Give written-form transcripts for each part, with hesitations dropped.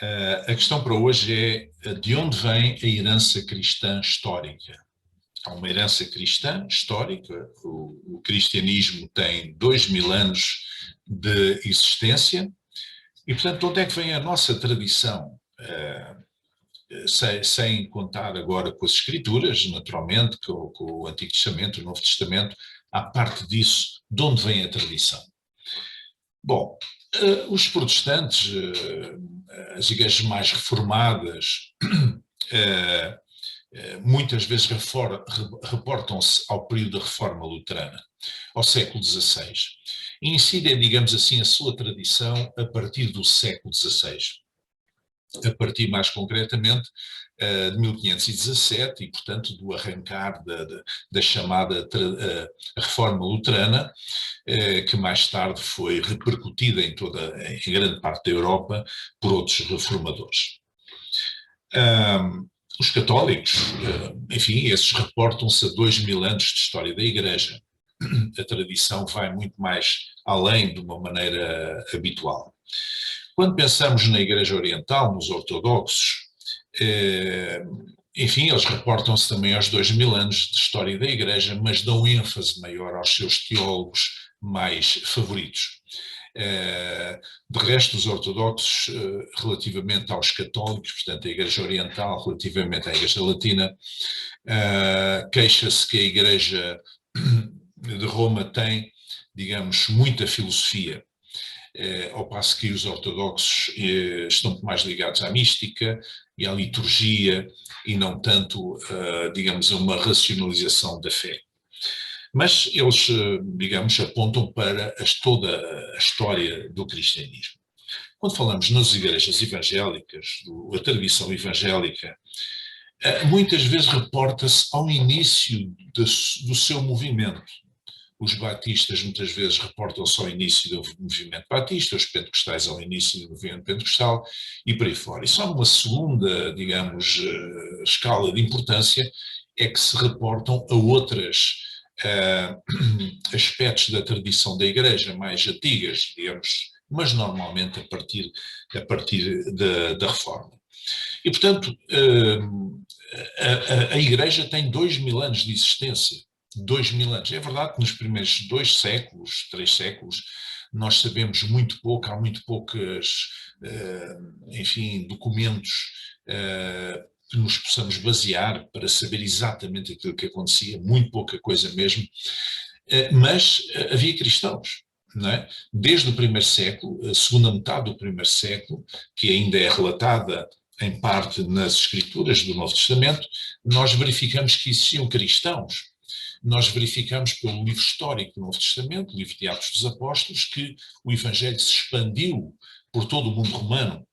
A questão para hoje é de onde vem a herança cristã histórica? Há uma herança cristã histórica, o cristianismo tem 2000 anos de existência e, portanto, de onde é que vem a nossa tradição? Sem contar agora com as escrituras, naturalmente, com o Antigo Testamento, o Novo Testamento, à parte disso, de onde vem a tradição? Bom, os protestantes, as igrejas mais reformadas, muitas vezes reportam-se ao período da Reforma Luterana, ao século XVI, e incidem, digamos assim, a sua tradição a partir do século XVI, a partir mais concretamente de 1517 e, portanto, do arrancar da chamada Reforma Luterana, que mais tarde foi repercutida em grande parte da Europa por outros reformadores. Os católicos, enfim, esses reportam-se a 2000 anos de história da Igreja. A tradição vai muito mais além de uma maneira habitual. Quando pensamos na Igreja Oriental, nos ortodoxos, enfim, eles reportam-se também aos 2000 anos de história da Igreja, mas dão ênfase maior aos seus teólogos mais favoritos. De resto, os ortodoxos, relativamente aos católicos, portanto, a Igreja Oriental, relativamente à Igreja Latina, queixa-se que a Igreja de Roma tem, digamos, muita filosofia, ao passo que os ortodoxos estão mais ligados à mística e à liturgia e não tanto, digamos, a uma racionalização da fé. Mas eles, digamos, apontam para toda a história do cristianismo. Quando falamos nas igrejas evangélicas, a tradição evangélica, muitas vezes reporta-se ao início do seu movimento. Os batistas muitas vezes reportam-se ao início do movimento batista, os pentecostais ao início do movimento pentecostal e por aí fora. E só numa segunda, digamos, escala de importância é que se reportam a outras aspectos da tradição da Igreja mais antigas, digamos, mas normalmente a partir da Reforma. E, portanto, a Igreja tem 2000 anos de existência. 2000 anos. É verdade que nos primeiros 2 séculos, 3 séculos, nós sabemos muito pouco, há muito poucos, enfim, documentos que nos possamos basear para saber exatamente aquilo que acontecia, muito pouca coisa mesmo, mas havia cristãos, não é? Desde o primeiro século, a segunda metade do primeiro século, que ainda é relatada em parte nas escrituras do Novo Testamento, nós verificamos que existiam cristãos. Nós verificamos pelo livro histórico do Novo Testamento, o livro de Atos dos Apóstolos, que o Evangelho se expandiu por todo o mundo romano.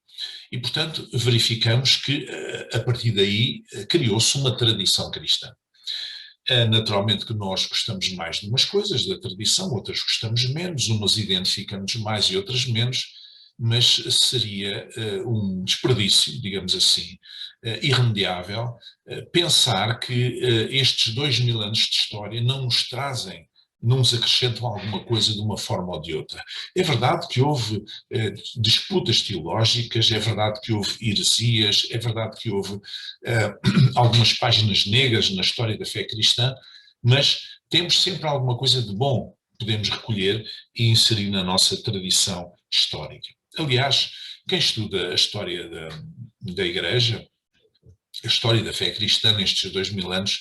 E, portanto, verificamos que, a partir daí, criou-se uma tradição cristã. Naturalmente que nós gostamos mais de umas coisas da tradição, outras gostamos menos, umas identificamos mais e outras menos, mas seria um desperdício, digamos assim, irremediável, pensar que estes 2000 anos de história não nos trazem, não nos acrescentam alguma coisa de uma forma ou de outra. É verdade que houve disputas teológicas, é verdade que houve heresias, é verdade que houve algumas páginas negras na história da fé cristã, mas temos sempre alguma coisa de bom que podemos recolher e inserir na nossa tradição histórica. Aliás, quem estuda a história da Igreja, a história da fé cristã nestes 2000 anos,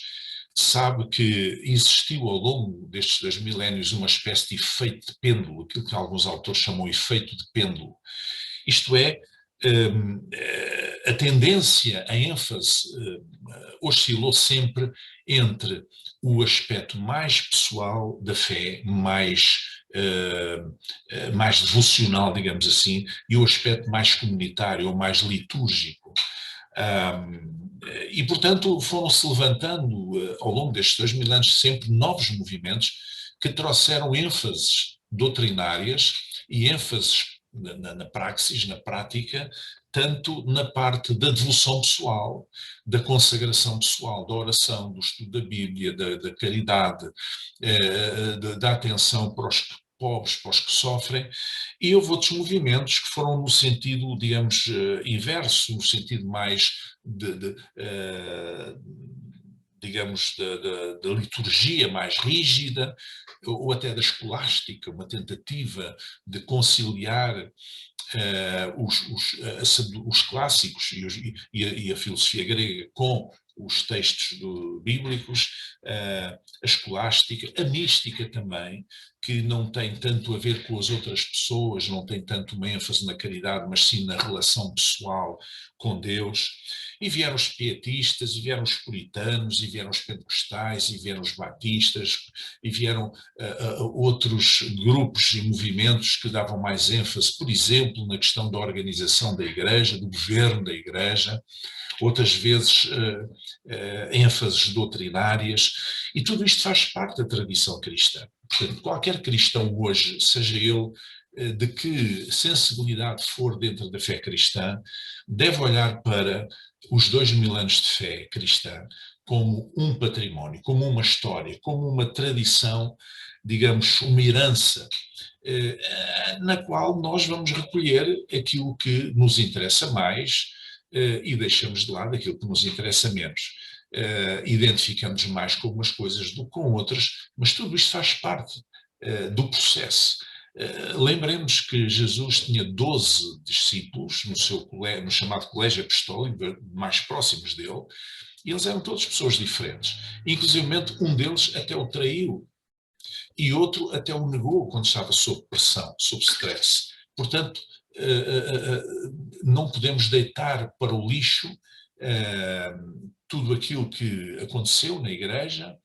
sabe que existiu ao longo destes 2 milénios uma espécie de efeito de pêndulo, aquilo que alguns autores chamam de efeito de pêndulo. Isto é, a tendência, a ênfase oscilou sempre entre o aspecto mais pessoal da fé, mais devocional, digamos assim, e o aspecto mais comunitário ou mais litúrgico. E, portanto, foram-se levantando ao longo destes 2000 anos sempre novos movimentos que trouxeram ênfases doutrinárias e ênfases na praxis, na prática, tanto na parte da devoção pessoal, da consagração pessoal, da oração, do estudo da Bíblia, da caridade, da atenção pobres, para os que sofrem, e houve outros movimentos que foram no sentido, digamos, inverso, no sentido mais digamos, da liturgia mais rígida, ou até da escolástica, uma tentativa de conciliar os clássicos e a filosofia grega com os textos bíblicos, a escolástica, a mística também, que não tem tanto a ver com as outras pessoas, não tem tanto uma ênfase na caridade, mas sim na relação pessoal com Deus. E vieram os pietistas, e vieram os puritanos, e vieram os pentecostais, e vieram os batistas, e vieram outros grupos e movimentos que davam mais ênfase, por exemplo, na questão da organização da Igreja, do governo da Igreja, outras vezes ênfases doutrinárias, e tudo isto faz parte da tradição cristã. Portanto, qualquer cristão hoje, seja ele de que sensibilidade for dentro da fé cristã, deve olhar para os 2000 anos de fé cristã como um património, como uma história, como uma tradição, digamos, uma herança, na qual nós vamos recolher aquilo que nos interessa mais e deixamos de lado aquilo que nos interessa menos. Identificamos mais com umas coisas do que com outras, mas tudo isto faz parte do processo. Lembremos que Jesus tinha 12 discípulos no seu colégio, no chamado colégio apostólico, mais próximos dele, e eles eram todas pessoas diferentes. Inclusive, um deles até o traiu, e outro até o negou quando estava sob pressão, sob stress. Portanto, não podemos deitar para o lixo tudo aquilo que aconteceu na Igreja,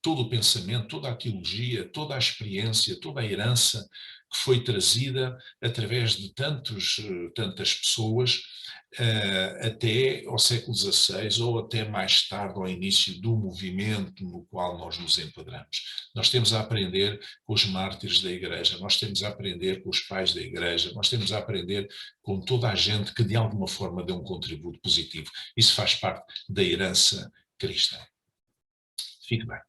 todo o pensamento, toda a teologia, toda a experiência, toda a herança que foi trazida através de tantas pessoas até ao século XVI ou até mais tarde ao início do movimento no qual nós nos enquadramos. Nós temos a aprender com os mártires da Igreja, nós temos a aprender com os pais da Igreja, nós temos a aprender com toda a gente que de alguma forma deu um contributo positivo. Isso faz parte da herança cristã. Fique bem.